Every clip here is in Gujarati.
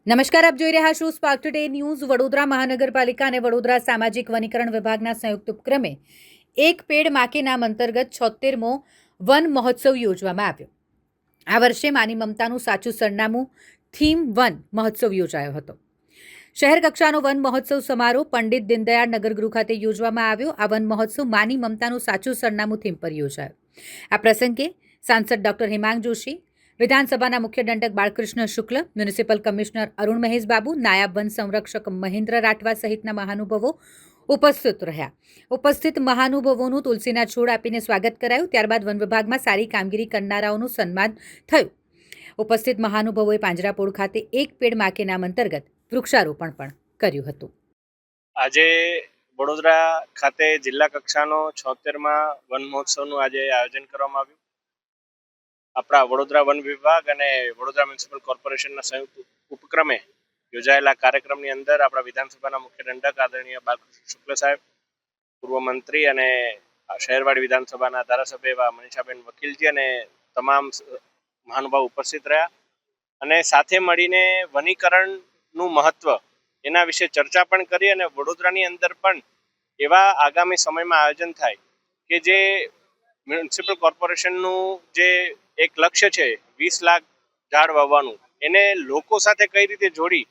નમસ્કાર, આપ જોઈ રહ્યા છો સ્પાર્ક ટુડે ન્યૂઝ. વડોદરા મહાનગરપાલિકા અને વડોદરા સામાજિક વનીકરણ વિભાગના સંયુક્ત ઉપક્રમે એક પેડ માં કે નામ અંતર્ગત 76મો વન મહોત્સવ યોજવામાં આવ્યો. આ વર્ષે માની મમતાનું સાચું સરનામું થીમ વન મહોત્સવ યોજાયો હતો. શહેર કક્ષાનો વન મહોત્સવ સમારોહ પંડિત દીનદયાળ નગરગૃહ ખાતે યોજવામાં આવ્યો. આ વન મહોત્સવ માની મમતાનું સાચું સરનામું થીમ પર યોજાયો. આ પ્રસંગે સાંસદ ડોક્ટર હેમાંગ જોશી, વિધાનસભાના મુખ્ય દંડક બાળકૃષ્ણ શુક્લ, મ્યુનિસિપલ કમિશનર અરુણ મહેશ બાબુ, નાયબ વન સંરક્ષક મહેન્દ્ર રાઠવા સહિતના મહાનુભાવો ઉપસ્થિત રહ્યા. ઉપસ્થિત મહાનુભાવોનું તુલસીના છોડ આપીને સ્વાગત કરાયું. ત્યારબાદ વન વિભાગમાં સારી કામગીરી કરનારાઓનું સન્માન થયું. ઉપસ્થિત મહાનુભાવોએ પાંજરાપોળ ખાતે એક પેડ માં કે નામ અંતર્ગત વૃક્ષારોપણ પણ કર્યું હતું. આજે વડોદરા ખાતે જિલ્લા કક્ષાનો 76મા વન મહોત્સવનું આજે આયોજન કરવામાં આવ્યું. આપણા વડોદરા વન વિભાગ અને વડોદરા મ્યુનિસિપલ કોર્પોરેશનના સંયુક્ત ઉપક્રમે યોજાયેલા કાર્યક્રમની અંદર આપણા વિધાનસભાના મુખ્ય દંડક આદરણીય બાળકૃષ્ણ શુક્લ સાહેબ, પૂર્વ મંત્રી અને શહેરવાડી વિધાનસભાના ધારાસભ્ય એવા મનીષાબેન વકીલજી અને તમામ મહાનુભાવ ઉપસ્થિત રહ્યા અને સાથે મળીને વનીકરણનું મહત્વ એના વિશે ચર્ચા પણ કરી અને વડોદરાની અંદર પણ એવા આગામી સમયમાં આયોજન થાય કે જે મ્યુનિસિપલ કોર્પોરેશનનું જે એક લક્ષ્ય છે 20 લાખ ઝાડ વાવવાનું, એને લોકો સાથે કઈ રીતે જોડી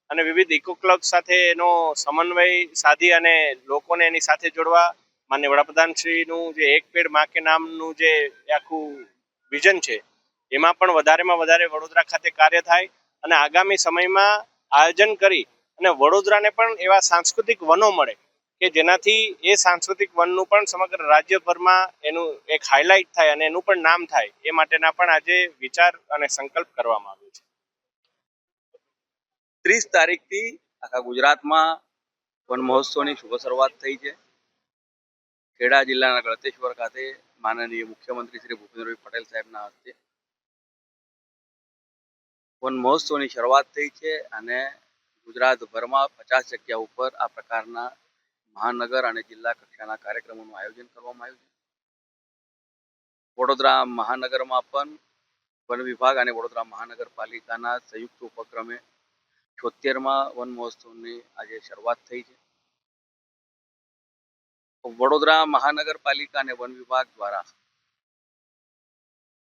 અને વિવિધ ઇકો ક્લબ સાથે એનો સમન્વય સાધી અને લોકોને એની સાથે જોડવા માનનીય વડાપ્રધાનશ્રીનું જે એક પેડ માં કે નામનું જે આખું વિઝન છે એમાં પણ વધારેમાં વધારે વડોદરા ખાતે કાર્ય થાય અને આગામી સમયમાં આયોજન કરી અને વડોદરાને પણ એવા સાંસ્કૃતિક વનો મળે કે જેનાથી એ સાંસ્કૃતિક વનનું પણ સમગ્ર રાજ્યભરમાં એનું એક હાઇલાઇટ થાય અને એનું પણ નામ થાય, એ માટેના પણ આજે વિચાર અને સંકલ્પ કરવામાં આવ્યો છે. 30 તારીખથી આખા ગુજરાતમાં વન મહોત્સવની શુભ શરૂઆત થઈ છે. ખેડા જિલ્લાના ગળતેશ્વર ખાતે માનનીય મુખ્યમંત્રી શ્રી ભૂપેન્દ્રભાઈ પટેલ સાહેબના હસ્તે વન મહોત્સવની શરૂઆત થઈ છે અને ગુજરાતભરમાં 50 જગ્યા ઉપર આ પ્રકારના મહાનગર અને જિલ્લા કક્ષાના કાર્યક્રમોનું આયોજન કરવામાં આવ્યું છે. વડોદરા મહાનગરમાં પણ વન વિભાગ અને વડોદરા મહાનગરપાલિકાના સંયુક્ત ઉપક્રમે 76મા વન મહોત્સવની આજે શરૂઆત થઈ છે. વડોદરા મહાનગરપાલિકા અને વન વિભાગ દ્વારા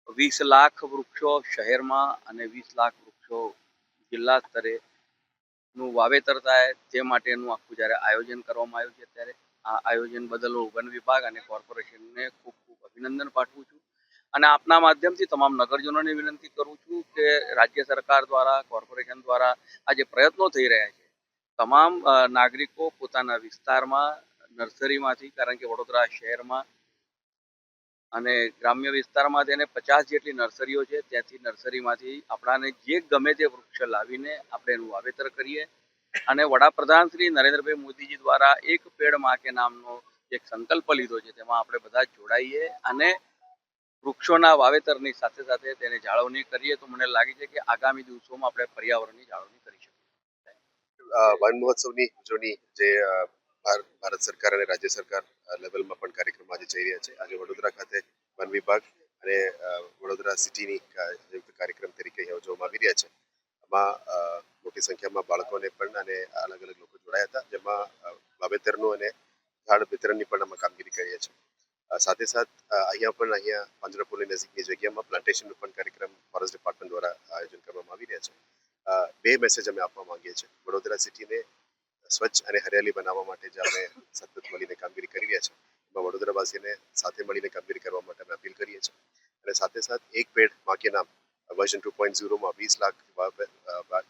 20 લાખ વૃક્ષો શહેરમાં અને 20 લાખ વૃક્ષો જિલ્લા સ્તરે નું વાવેતર થાય તે માટેનું આખું જ્યારે આયોજન કરવામાં આવ્યું છે, ત્યારે આ આયોજન બદલ વન વિભાગ અને કોર્પોરેશનને ખૂબ ખૂબ અભિનંદન પાઠવું છું અને આપના માધ્યમથી તમામ નગરજનોને વિનંતી કરું છું કે રાજ્ય સરકાર દ્વારા, કોર્પોરેશન દ્વારા આ જે પ્રયત્નો થઈ રહ્યા છે, તમામ નાગરિકો પોતાના વિસ્તારમાં નર્સરીમાંથી, કારણ કે વડોદરા શહેરમાં અને ગ્રામ્ય વિસ્તારમાં તેને 50 જેટલી નર્સરીઓ છે, ત્યાંથી નર્સરીમાંથી આપણાને જે ગમે તે વૃક્ષ લાવીને આપણે એનું વાવેતર કરીએ અને વડાપ્રધાન શ્રી નરેન્દ્રભાઈ મોદીજી દ્વારા એક પેડ માં કે નામનો એક સંકલ્પ લીધો છે, તેમાં આપણે બધા જોડાઈએ અને વૃક્ષોના વાવેતરની સાથે સાથે તેને જાળવણી કરીએ તો મને લાગે છે કે આગામી દિવસોમાં આપણે પર્યાવરણની જાળવણી કરી શકીએ. વન મહોત્સવની ઉજવણી જે ભારત સરકાર અને રાજ્ય સરકાર લેવલમાં પણ કાર્યક્રમ આજે જઈ રહ્યા છે. આજે વડોદરા ખાતે વન વિભાગ અને વડોદરા સિટીની સંયુક્ત કાર્યક્રમ તરીકે યોજવામાં આવી રહ્યા છે. આમાં મોટી સંખ્યામાં બાળકોને પણ અને અલગ અલગ લોકો જોડાયા હતા, જેમાં વાવેતરનું અને ઝાડ વિતરણની પણ અમે કામગીરી કરીએ છીએ. સાથે અહીંયા પાંજરાપોળની નજીકની જગ્યામાં પ્લાન્ટેશનનો પણ કાર્યક્રમ ફોરેસ્ટ ડિપાર્ટમેન્ટ દ્વારા આયોજન કરવામાં આવી રહ્યા છે. બે મેસેજ અમે આપવા માંગીએ છીએ. વડોદરા સિટીને સ્વચ્છ અને હરિયાળી બનાવવા માટે જે અમે સતત મળીને કામગીરી કરી રહ્યા છીએ, એમાં વડોદરાવાસીને સાથે મળીને કામગીરી કરવા માટે અમે અપીલ કરીએ છીએ અને સાથે એક પેડ માં કે નામ વર્ઝન 2.0માં 20 લાખ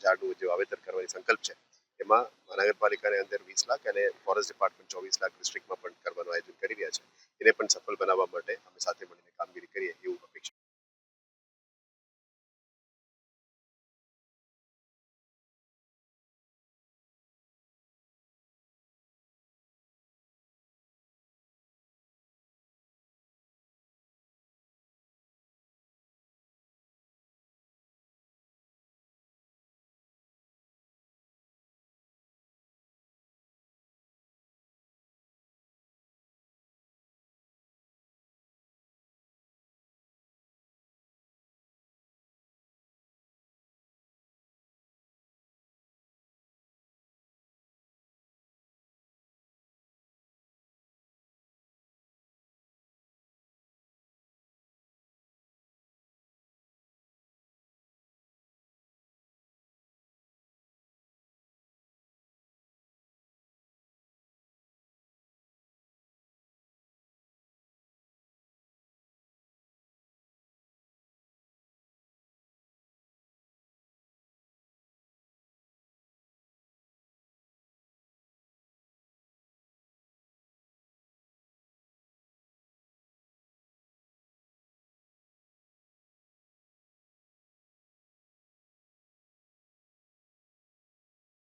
ઝાડનું જે વાવેતર કરવાની સંકલ્પ છે, એમાં મહાનગરપાલિકાની અંદર 20 લાખ અને ફોરેસ્ટ ડિપાર્ટમેન્ટ 24 લાખ ડિસ્ટ્રિક્ટમાં પણ કરવાનું આયોજન કરી રહ્યા છે. એને પણ સફળ બનાવવા માટે અમે સાથે મળીને કામગીરી કરીએ એવું